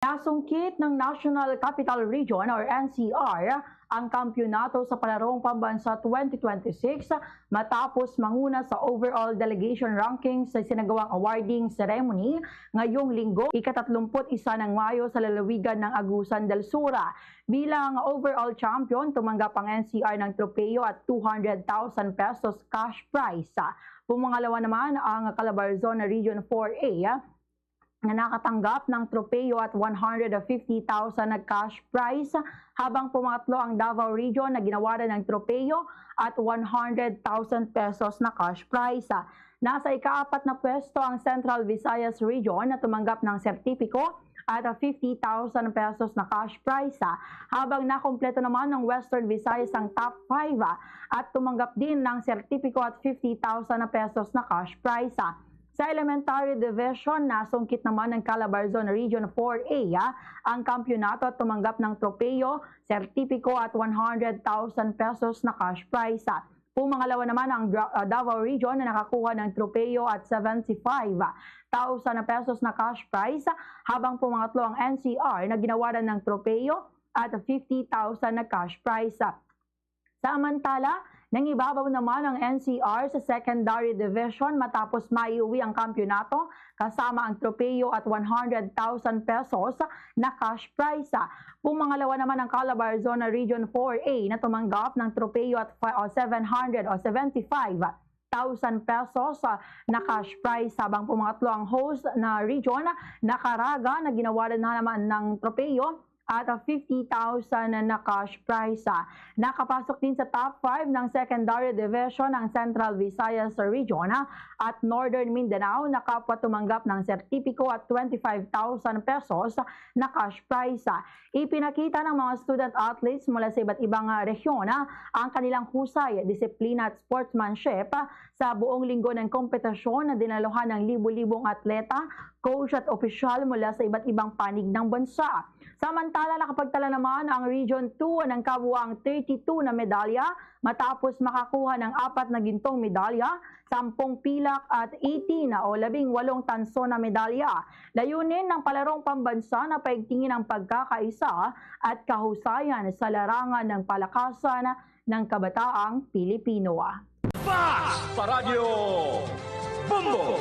Nasungkit ng National Capital Region or NCR ang kampyonato sa Palarong Pambansa 2026 matapos manguna sa overall delegation rankings sa sinagawang awarding ceremony ngayong linggo, ika-31 ng Mayo sa lalawigan ng Agusan del Sura. Bilang overall champion, tumanggap ang NCR ng tropeyo at 200,000 pesos cash prize. Pumangalawa naman ang Calabarzon Region 4A na nakatanggap ng tropeyo at 150,000 na cash prize, habang pumangatlo ang Davao Region na ginawaran ng tropeyo at 100,000 pesos na cash prize. Nasa ika-4 na pwesto ang Central Visayas Region na tumanggap ng sertipiko at 50,000 pesos na cash prize, habang nakompleto naman ng Western Visayas ang top 5 at tumanggap din ng sertipiko at 50,000 na pesos na cash prize. Sa Elementary Division, nasungkit naman ng Calabarzon Region 4A ang kampyonato at tumanggap ng tropeyo, sertipiko at 100,000 pesos na cash prize. Pumangalawa naman ang Davao Region na nakakuha ng tropeyo at 75,000 na pesos na cash prize, habang pumangatlo ang NCR na ginawaran ng tropeyo at 50,000 na cash prize. Samantala, nangibabaw naman ang NCR sa Secondary Division matapos maiuwi ang kampyonato kasama ang tropeyo at 100,000 pesos na cash prize. Pumangalawa naman ang Calabarzon Region 4A na tumanggap ng tropeyo at 75,000 pesos na cash prize, habang pumangatlo ang host na region na Caraga na ginawaran na naman ng tropeyo at 50,000 na cash prize. Nakapasok din sa top 5 ng Secondary Division ng Central Visayas Region at Northern Mindanao na kapwa tumanggap ng sertipiko at 25,000 pesos na cash prize. Ipinakita ng mga student athletes mula sa iba't ibang rehiyon ang kanilang husay, disiplina at sportsmanship sa buong linggo ng kompetisyon na dinaluhan ng libu-libong atleta, coach at opisyal mula sa iba't ibang panig ng bansa. Samantala, nakapagtala naman ang Region 2 ng kabuuang 32 na medalya matapos makakuha ng 4 na gintong medalya, 10 pilak at 18 o 18 tanso na medalya. Layunin ng Palarong Pambansa na paigtingin ang pagkakaisa at kahusayan sa larangan ng palakasan ng kabataang Pilipino. Fast sa Radyo Bombo!